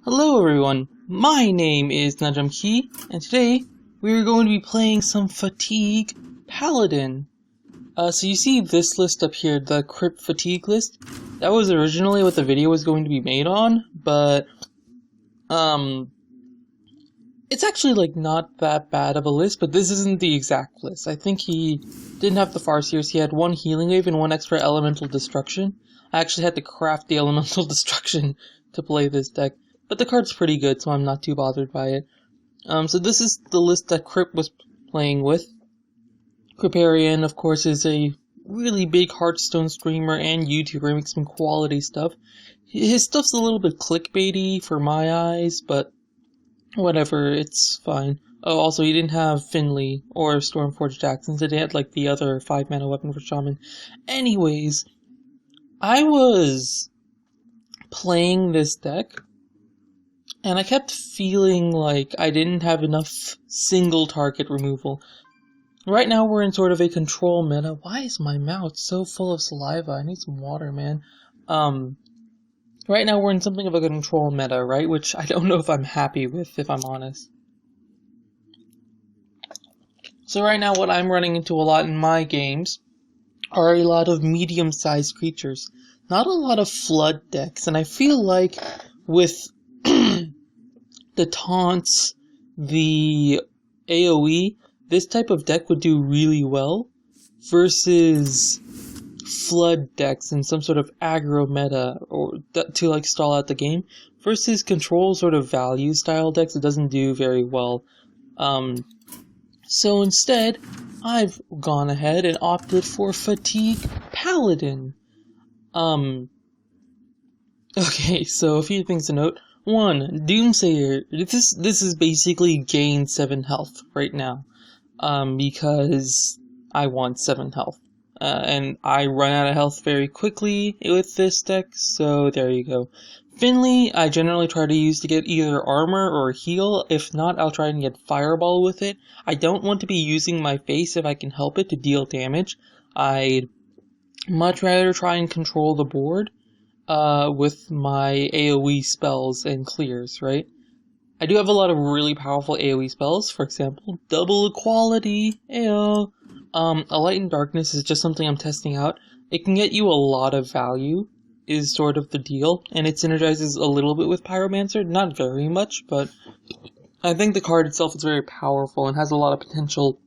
Hello everyone, my name is Nujumkey, and today we are going to be playing some Fatigue Paladin. So you see this list up here, the Kripp Fatigue list. That was originally what the video was going to be made on, but it's actually like not that bad of a list, but this isn't the exact list. I think he didn't have the Farseers. He had one Healing Wave and one extra Elemental Destruction. I actually had to craft the Elemental Destruction to play this deck. But the card's pretty good, so I'm not too bothered by it. So this is the list that Kripp was playing with. Kripparian, of course, is a really big Hearthstone streamer and YouTuber. He makes some quality stuff. His stuff's a little bit clickbaity for my eyes, but whatever, it's fine. Oh, also, he didn't have Finley or Stormforge Jackson, so he had like the other 5-mana weapon for Shaman. Anyways, I was playing this deck, and I kept feeling like I didn't have enough single target removal. Right now we're in sort of a control meta. Why is my mouth so full of saliva? I need some water, man. Right now we're in something of a control meta, right? Which I don't know if I'm happy with, if I'm honest. So right now what I'm running into a lot in my games are a lot of medium-sized creatures. Not a lot of flood decks, and I feel like with the taunts, the AoE, this type of deck would do really well versus flood decks in some sort of aggro meta or to like stall out the game versus control sort of value style decks. It doesn't do very well. So instead, I've gone ahead and opted for Fatigue Paladin. Okay, so a few things to note. One, Doomsayer, this is basically gain 7 health right now, because I want 7 health, and I run out of health very quickly with this deck, so there you go. Finley, I generally try to use to get either armor or heal. If not, I'll try and get Fireball with it. I don't want to be using my face if I can help it to deal damage. I'd much rather try and control the board with my AoE spells and clears, right? I do have a lot of really powerful AoE spells, for example, Double Equality, A Light in Darkness is just something I'm testing out. It can get you a lot of value, is sort of the deal, and it synergizes a little bit with Pyromancer, not very much, but I think the card itself is very powerful and has a lot of potential.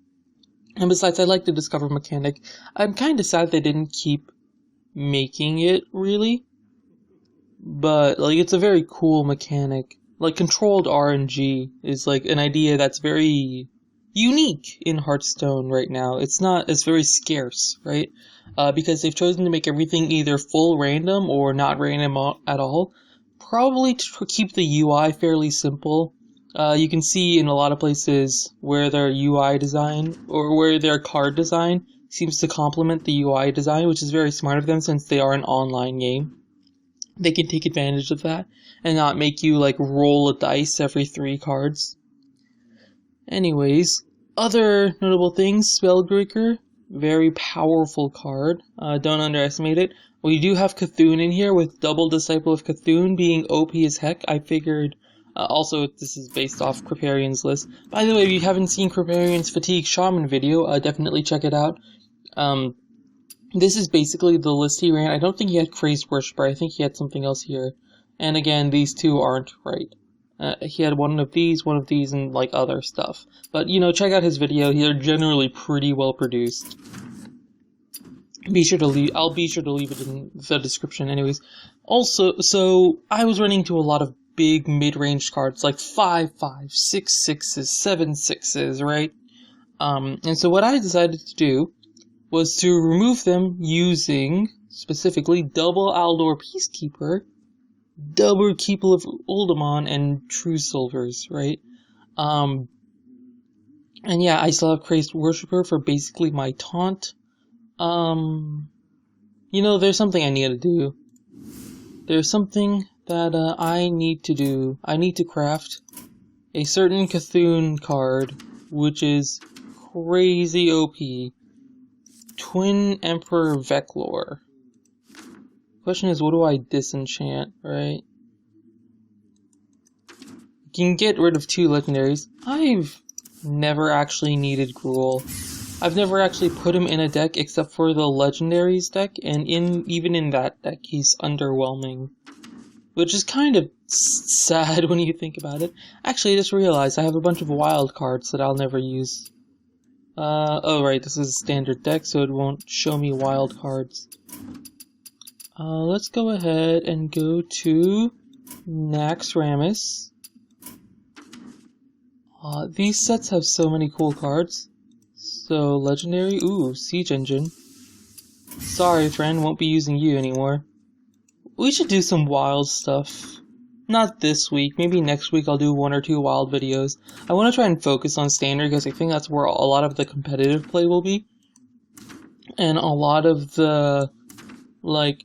And besides, I like the Discover mechanic. I'm kinda sad they didn't keep making it, really. But, like, it's a very cool mechanic. Like, controlled RNG is, like, an idea that's very unique in Hearthstone right now. It's very scarce, right? Because they've chosen to make everything either full random or not random at all. Probably to keep the UI fairly simple. You can see in a lot of places where their UI design, or where their card design seems to complement the UI design, which is very smart of them since they are an online game. They can take advantage of that and not make you like roll a dice every 3 cards. Anyways, other notable things, Spellbreaker, very powerful card. Don't underestimate it. We do have Cthulhu in here with Double Disciple of Cthulhu being OP as heck. I figured, also this is based off Kripparian's list. By the way, if you haven't seen Kripparian's Fatigue Shaman video, definitely check it out. This is basically the list he ran. I don't think he had Crazed Worshipper. I think he had something else here. And again, these two aren't right. He had one of these, and like other stuff. But, you know, check out his video. They're generally pretty well produced. I'll be sure to leave it in the description anyways. Also, so I was running into a lot of big mid-range cards, like 5/5, 6/6s, 7/6s, right? And so what I decided to do was to remove them using, specifically, Double Aldor Peacekeeper, Double Keeper of Uldamon, and True Silvers, right? And yeah, I still have Crazed Worshipper for basically my taunt. You know, there's something I need to do. There's something that I need to do. I need to craft a certain Cthulhu card, which is crazy OP. Twin Emperor Veclor. Question is, what do I disenchant, right? can get rid of 2 legendaries. I've never actually needed Gruul. I've never actually put him in a deck except for the legendaries deck, and even in that deck he's underwhelming. Which is kind of sad when you think about it. Actually, I just realized I have a bunch of wild cards that I'll never use. Oh right, this is a standard deck, so it won't show me wild cards. Let's go ahead and go to Naxxramas. These sets have so many cool cards. So, legendary, ooh, Siege Engine. Sorry friend, won't be using you anymore. We should do some wild stuff. Not this week, maybe next week I'll do 1 or 2 wild videos. I want to try and focus on standard because I think that's where a lot of the competitive play will be. And a lot of the, like,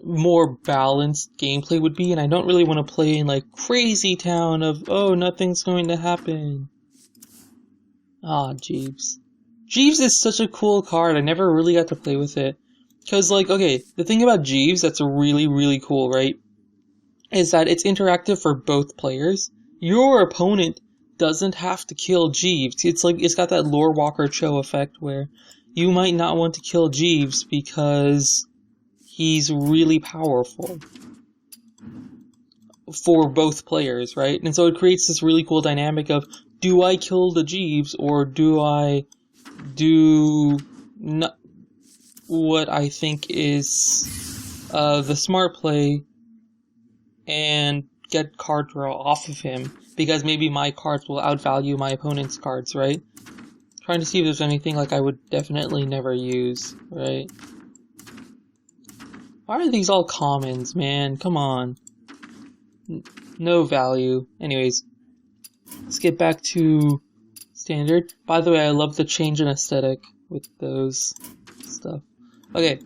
more balanced gameplay would be, and I don't really want to play in, like, crazy town of, oh, nothing's going to happen. Ah, Jeeves. Jeeves is such a cool card, I never really got to play with it. Because, like, okay, the thing about Jeeves that's really, really cool, right, is that it's interactive for both players. Your opponent doesn't have to kill Jeeves. It's like, it's got that Lore Walker Cho effect where you might not want to kill Jeeves because he's really powerful for both players, right? And so it creates this really cool dynamic of, do I kill the Jeeves or do I do what I think is the smart play and get card draw off of him, because maybe my cards will outvalue my opponent's cards, right? Trying to see if there's anything like I would definitely never use, right? Why are these all commons, man? Come on. No value. Anyways, let's get back to standard. By the way, I love the change in aesthetic with those stuff. Okay,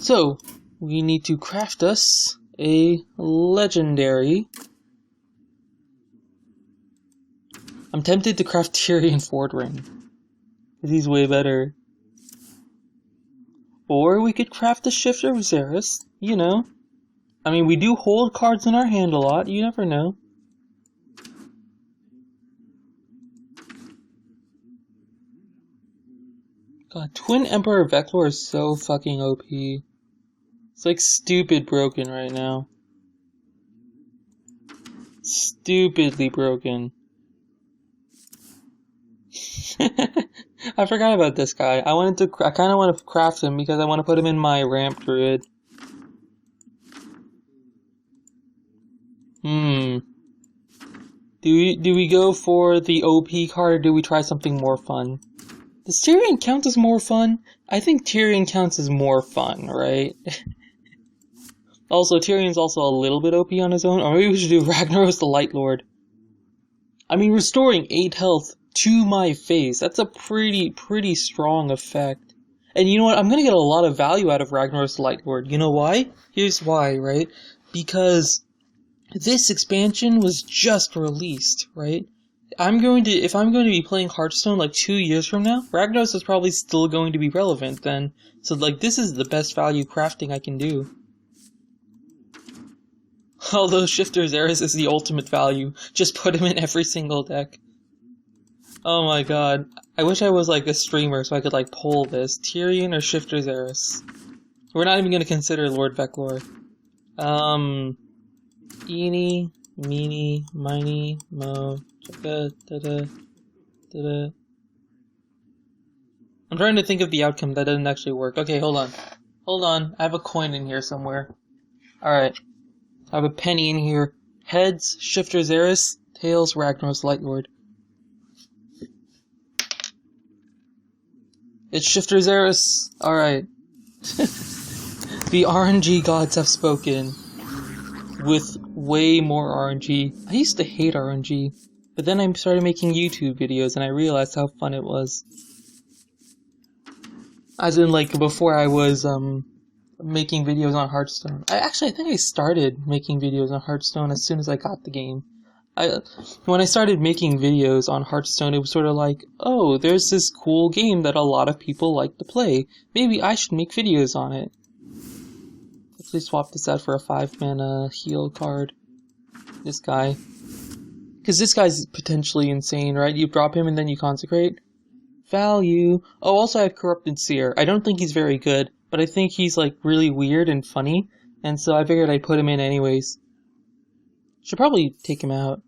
so we need to craft us a legendary. I'm tempted to craft Tyrion Fordring, because he's way better. Or we could craft the Shifter of Xeris, you know. I mean, we do hold cards in our hand a lot, you never know. God, Twin Emperor Vector is so fucking OP. It's like stupid broken right now. Stupidly broken. I forgot about this guy. I kinda want to craft him because I want to put him in my ramp druid. Do we go for the OP card or do we try something more fun? Does Tyrion count as more fun? I think Tyrion counts as more fun, right? Also, Tyrion's also a little bit OP on his own, or maybe we should do Ragnaros the Light Lord. I mean, restoring 8 health to my face, that's a pretty strong effect. And you know what, I'm gonna get a lot of value out of Ragnaros the Light Lord. You know why? Here's why, right? Because this expansion was just released, right? If I'm going to be playing Hearthstone like 2 years from now, Ragnaros is probably still going to be relevant then. So like, this is the best value crafting I can do. Although Shifter Xeris is the ultimate value, just put him in every single deck. Oh my god, I wish I was like a streamer so I could like poll this. Tyrion or Shifter Xeris? We're not even gonna consider Lord Veclor. Eeny, meeny, miny, mo, chaka, da-da, da-da. I'm trying to think of the outcome that didn't actually work. Okay, hold on. Hold on, I have a coin in here somewhere. Alright. I have a penny in here. Heads, Shifter Xeris. Tails, Ragnaros Lightlord. It's Shifter Xeris. Alright. The RNG gods have spoken. With way more RNG. I used to hate RNG. But then I started making YouTube videos and I realized how fun it was. As in, like, before I was, making videos on Hearthstone. I think I started making videos on Hearthstone as soon as I got the game. When I started making videos on Hearthstone, it was sort of like, oh, there's this cool game that a lot of people like to play. Maybe I should make videos on it. Let's swap this out for a 5-mana heal card. This guy. Because this guy's potentially insane, right? You drop him and then you consecrate. Value. Oh, also I have Corrupted Seer. I don't think he's very good, but I think he's like really weird and funny, and so I figured I'd put him in anyways. Should probably take him out.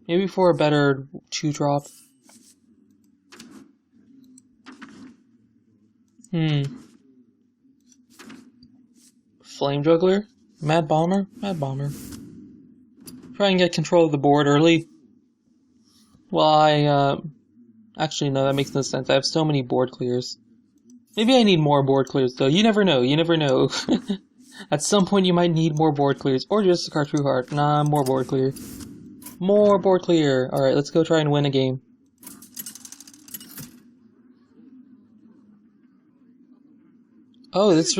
Maybe for a better 2-drop. Flame Juggler? Mad Bomber? Mad Bomber. Try and get control of the board early. Well, actually, no, that makes no sense. I have so many board clears. Maybe I need more board clears, though. You never know. You never know. At some point, you might need more board clears. Or just a Cartridge Heart. Nah, more board clear. More board clear. Alright, let's go try and win a game. Oh, this...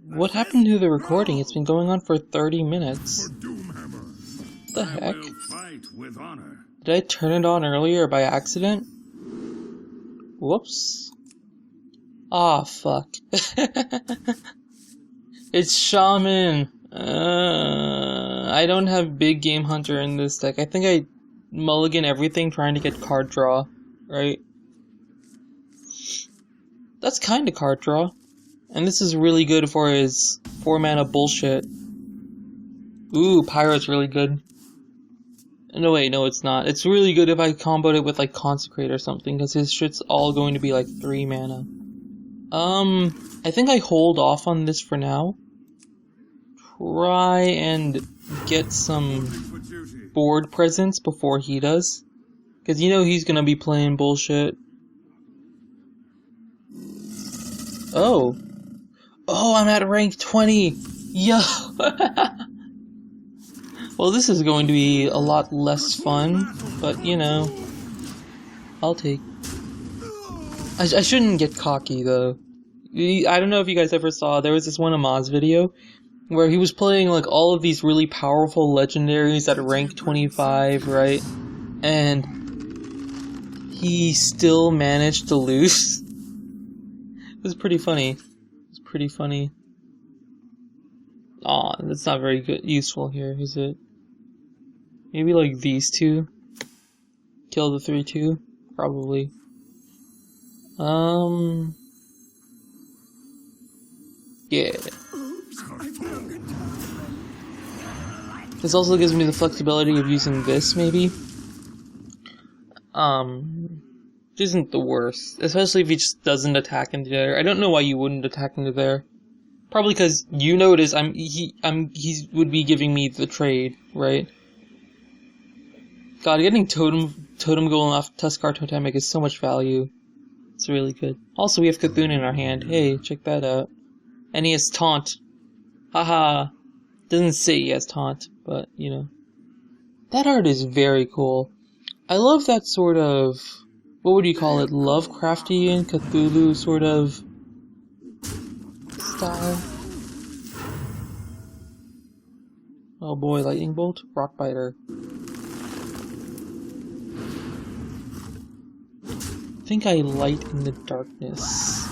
What happened to the recording? It's been going on for 30 minutes. What the heck? Did I turn it on earlier by accident? Whoops. Ah, fuck. It's Shaman. I don't have Big Game Hunter in this deck. I think I mulligan everything trying to get card draw, right? That's kind of card draw. And this is really good for his 4-mana bullshit. Ooh, Pyro's really good. No, wait, no, it's not. It's really good if I comboed it with, like, Consecrate or something, because his shit's all going to be, like, 3 mana. I think I hold off on this for now. Try and get some board presence before he does. Because you know he's gonna be playing bullshit. Oh. Oh, I'm at rank 20! Yo! Well, this is going to be a lot less fun, but, you know, I'll take... I shouldn't get cocky, though. I don't know if you guys ever saw, there was this one Amaz video, where he was playing, like, all of these really powerful legendaries at rank 25, right? And he still managed to lose. It was pretty funny. Pretty funny. Aw, that's not very good, useful here, is it? Maybe like these two? Kill the 3/2? Probably. Yeah. This also gives me the flexibility of using this, maybe? Which isn't the worst, especially if he just doesn't attack into there. I don't know why you wouldn't attack into there. Probably because you notice he would be giving me the trade, right? God, getting Totem going off Tuskar Totemic is so much value. It's really good. Also, we have Cthulhu in our hand. Hey, check that out. And he has Taunt. Haha. Doesn't say he has Taunt, but, you know. That art is very cool. I love that sort of... What would you call it? Lovecraftian, Cthulhu sort of style. Oh boy, Lightning Bolt, Rockbiter. I think I light in the darkness.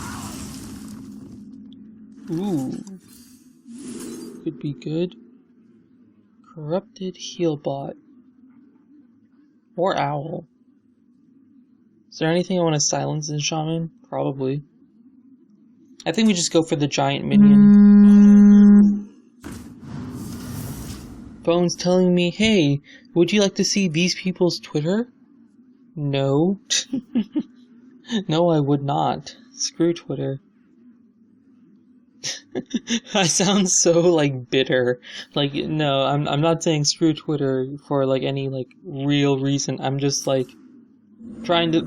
Ooh. Could be good. Corrupted Healbot. Or Owl. Is there anything I want to silence in Shaman? Probably. I think we just go for the giant minion. Phone's telling me, hey, would you like to see these people's Twitter? No. No, I would not. Screw Twitter. I sound so, like, bitter. Like, no, I'm not saying screw Twitter for, like, any, like, real reason. I'm just, like, trying to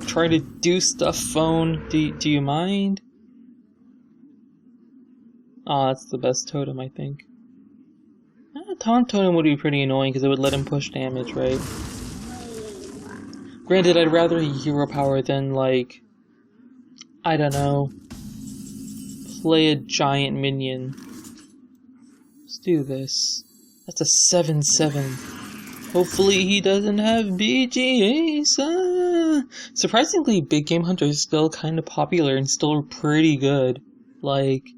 do stuff, phone. Do you mind? Aw, that's the best totem, I think. Taunt totem would be pretty annoying because it would let him push damage, right? Granted, I'd rather hero power than, like, I don't know, play a giant minion. Let's do this. That's a 7/7. Hopefully he doesn't have BGAs. Surprisingly, Big Game Hunter is still kind of popular and still pretty good. Like,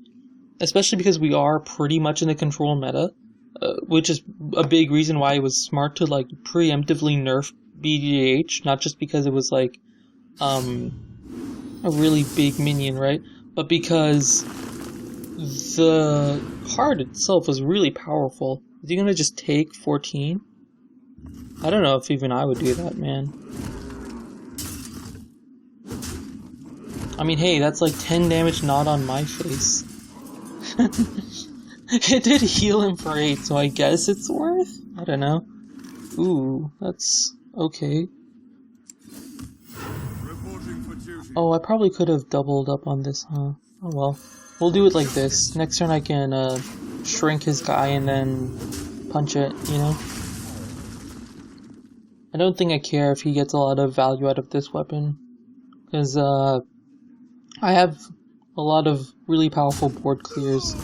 especially because we are pretty much in a control meta. which is a big reason why it was smart to like preemptively nerf BGH, not just because it was like a really big minion, right? But because the card itself was really powerful. Is he gonna just take 14? I don't know if even I would do that, man. I mean, hey, that's like 10 damage not on my face. It did heal him for 8, so I guess it's worth? I don't know. Ooh, that's okay. Oh, I probably could have doubled up on this, huh? Oh well. We'll do it like this. Next turn I can shrink his guy and then punch it, you know? I don't think I care if he gets a lot of value out of this weapon. Because I have a lot of really powerful board clears.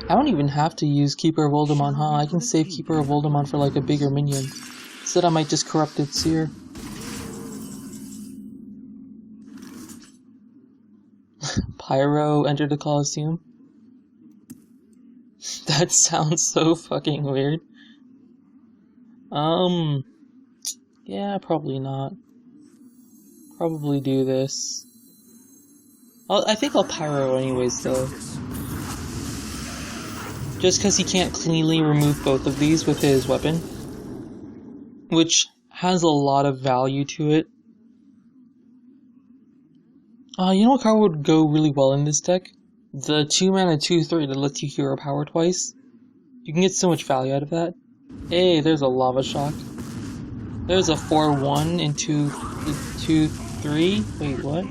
I don't even have to use Keeper of Voldemort, huh? I can save Keeper of Voldemort for like a bigger minion. Instead I might just Corrupted Seer. Pyro enter the Colosseum? That sounds so fucking weird. Yeah, probably not. Probably do this. I think I'll Pyro anyways, though. Just because he can't cleanly remove both of these with his weapon. Which has a lot of value to it. You know what card would go really well in this deck? The 2-mana 2/3 that lets you hero power twice. You can get so much value out of that. Hey, there's a Lava Shock. There's a 4/1 into 2/3. Wait, what?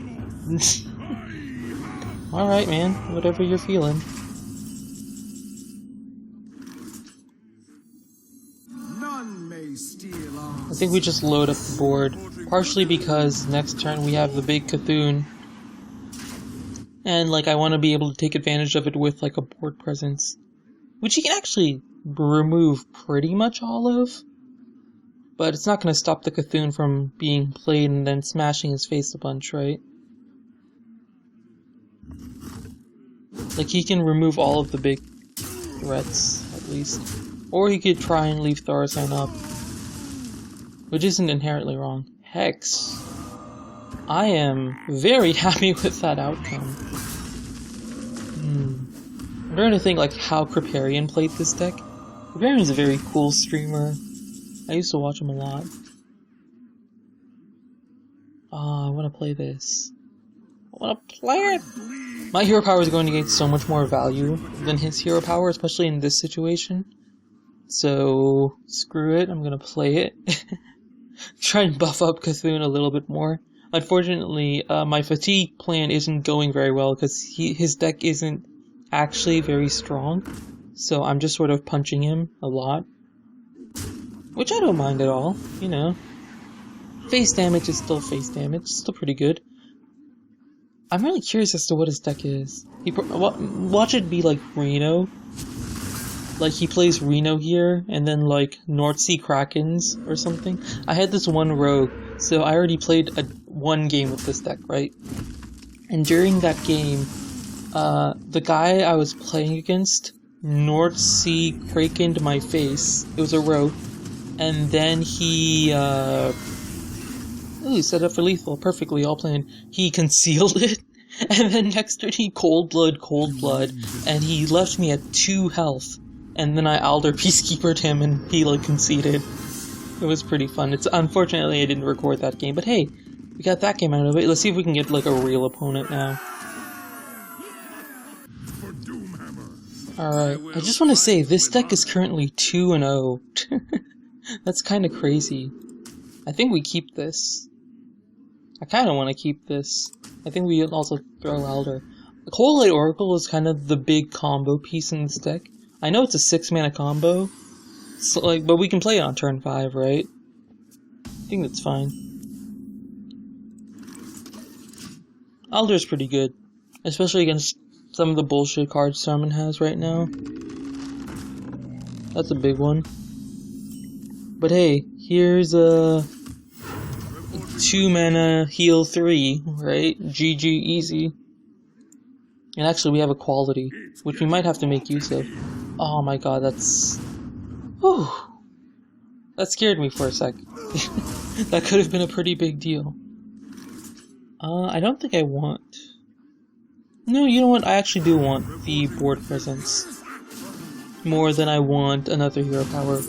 Alright, man. Whatever you're feeling. I think we just load up the board. Partially because next turn we have the big Cthulhu. And, like, I want to be able to take advantage of it with, like, a board presence. Which you can actually remove pretty much all of. But it's not going to stop the Cthulhu from being played and then smashing his face a bunch, right? Like, he can remove all of the big threats, at least. Or he could try and leave Thurs up. Which isn't inherently wrong. Hex. I am very happy with that outcome. I'm trying to think like how Kripp played this deck. Kripp is a very cool streamer. I used to watch him a lot. I want to play this. I want to play it! My hero power is going to gain so much more value than his hero power, especially in this situation. So, screw it, I'm gonna play it. Try and buff up Cthulhu a little bit more. Unfortunately, my fatigue plan isn't going very well because his deck isn't actually very strong. So I'm just sort of punching him a lot. Which I don't mind at all, you know. Face damage is still face damage, it's still pretty good. I'm really curious as to what his deck is. Watch it be like Reno. Like he plays Reno here, and then like North Sea Krakens or something. I had this one rogue, so I already played one game with this deck, right? And during that game, the guy I was playing against, North Sea Krakened my face. It was a rogue. And then he, set up for lethal, perfectly, all planned. He concealed it, and then next turn he cold blood, and he left me at 2 health. And then I Alder Peacekeeper'd him, and he, like, conceded. It was pretty fun. Unfortunately, I didn't record that game, but hey, we got that game out of it. Let's see if we can get, like, a real opponent now. Alright, I just want to say, this deck is currently 2-0. That's kind of crazy. I think we keep this. I kind of want to keep this. I think we also throw Elder. The Cold Light Oracle is kind of the big combo piece in this deck. I know it's a 6-mana combo, so but we can play it on turn 5, right? I think that's fine. Elder's pretty good, especially against some of the bullshit cards Shaman has right now. That's a big one. But hey, here's a 2-mana heal 3, right? GG easy. And actually we have equality, which we might have to make use of. Oh my god, that's... Whew. That scared me for a sec. That could have been a pretty big deal. I don't think I want... No, you know what? I actually do want the board presence. More than I want another hero power.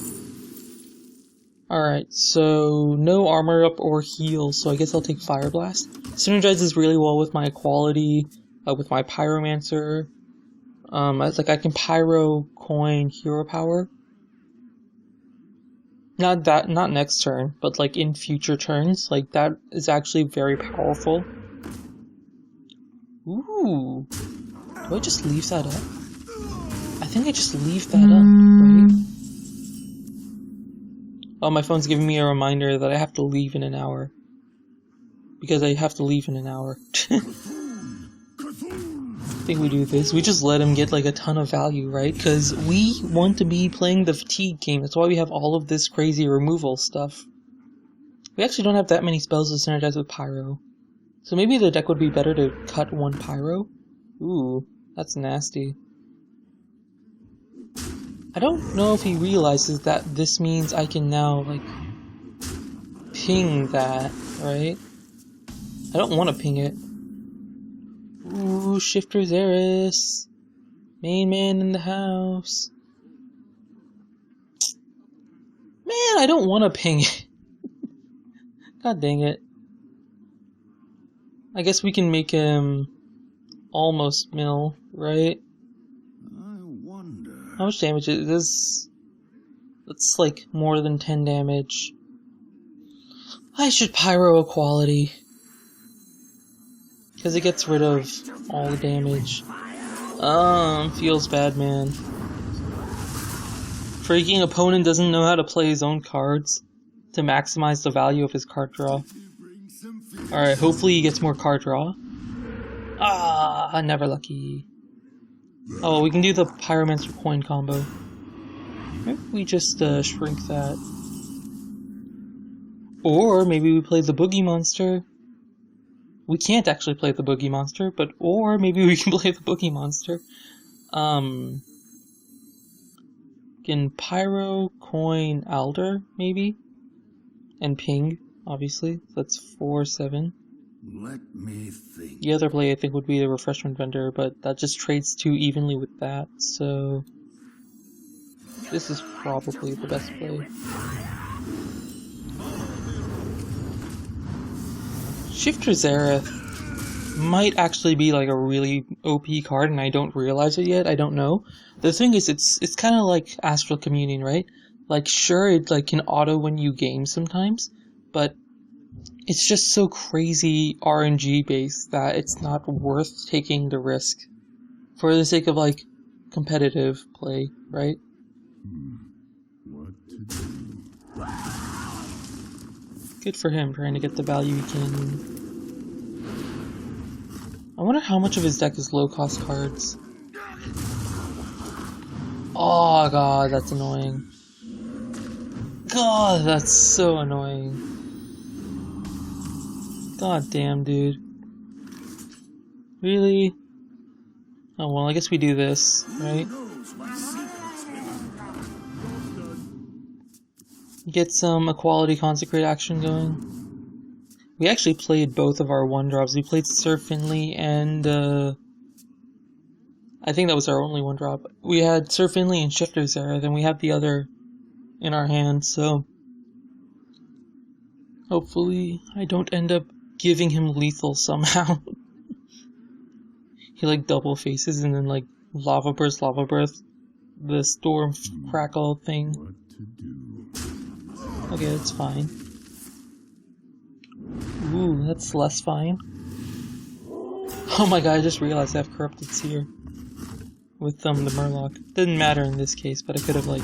Alright, so no armor up or heal, so I guess I'll take Fire Blast. Synergizes really well with my equality, with my Pyromancer. Like I can Pyro, coin, hero power. Not next turn, but like in future turns. Like that is actually very powerful. Ooh. Do I just leave that up? I think I just leave that up, right? Oh, my phone's giving me a reminder that I have to leave in an hour. Because I have to leave in an hour. I think we do this. We just let him get like a ton of value, right? Because we want to be playing the fatigue game. That's why we have all of this crazy removal stuff. We actually don't have that many spells to synergize with Pyro. So maybe the deck would be better to cut one Pyro? Ooh, that's nasty. I don't know if he realizes that this means I can now, like, ping that, right? I don't want to ping it. Ooh, Shifter's Heiress. Main man in the house. Man, I don't want to ping it. God dang it. I guess we can make him almost mill, right? I wonder. How much damage is this? That's like more than 10 damage. I should Pyro Equality. Because it gets rid of all the damage. Feels bad, man. Freaking opponent doesn't know how to play his own cards to maximize the value of his card draw. Alright, hopefully he gets more card draw. Ah, never lucky. Oh, we can do the Pyromancer coin combo. Maybe we just shrink that. Or maybe we play the Boogie Monster. We can't actually play the Boogie Monster, but or maybe we can play the Boogie Monster. Can Pyro, coin, Alder, maybe? And ping, obviously. That's 4-7. Let me think. The other play I think would be the Refreshment Vendor, but that just trades too evenly with that, so... This is probably the best play. Shifter Zareth might actually be like a really OP card and I don't realize it yet, I don't know. The thing is, it's kind of like Astral Communion, right? Like, sure, it like can auto when you game sometimes, but it's just so crazy RNG based that it's not worth taking the risk for the sake of like competitive play, right? What to do? Good for him, trying to get the value he can. I wonder how much of his deck is low cost cards. Oh god, that's annoying. God, that's so annoying. God damn, dude. Really? Oh well, I guess we do this, right? Get some Equality Consecrate action going. We actually played both of our 1-drops. We played Sir Finley and, I think that was our only 1-drop. We had Sir Finley and Shifter Zareth, and we have the other in our hand, so... Hopefully, I don't end up giving him lethal somehow. He, like, double faces and then, like, Lava Burst, the Storm Crackle thing. What to do? Okay, that's fine. Ooh, that's less fine. Oh my god, I just realized I have Corrupted Seer. With the Murloc. Didn't matter in this case, but I could have, like,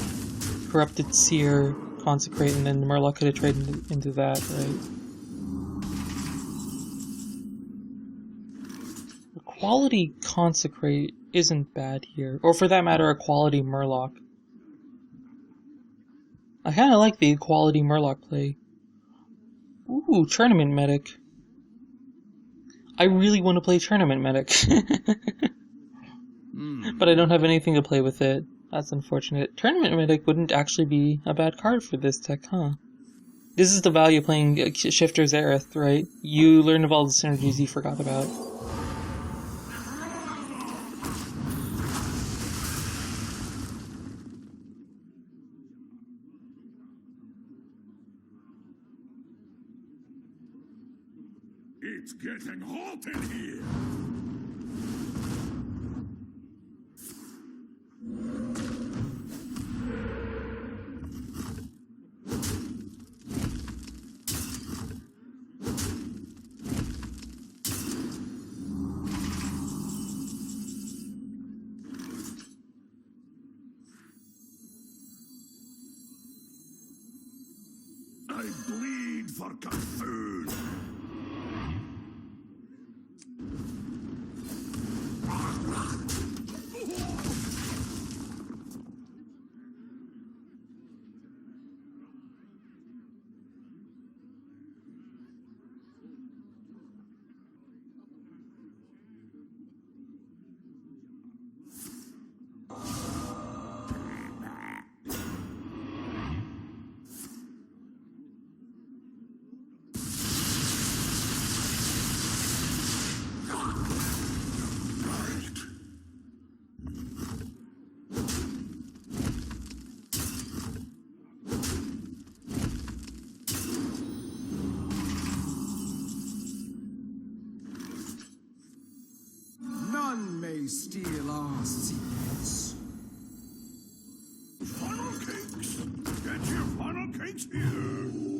Corrupted Seer, Consecrate, and then the Murloc could have traded into that, right? Equality Consecrate isn't bad here. Or for that matter, Equality Murloc. I kinda like the Equality Murloc play. Ooh, Tournament Medic. I really want to play Tournament Medic. But I don't have anything to play with it. That's unfortunate. Tournament Medic wouldn't actually be a bad card for this deck, huh? This is the value of playing Shifter's Aerith, right? You learn of all the synergies you forgot about. It's getting hot in here. I bleed for Cthulhu. None may steal our secrets. Funnel cakes! Get your funnel cakes here!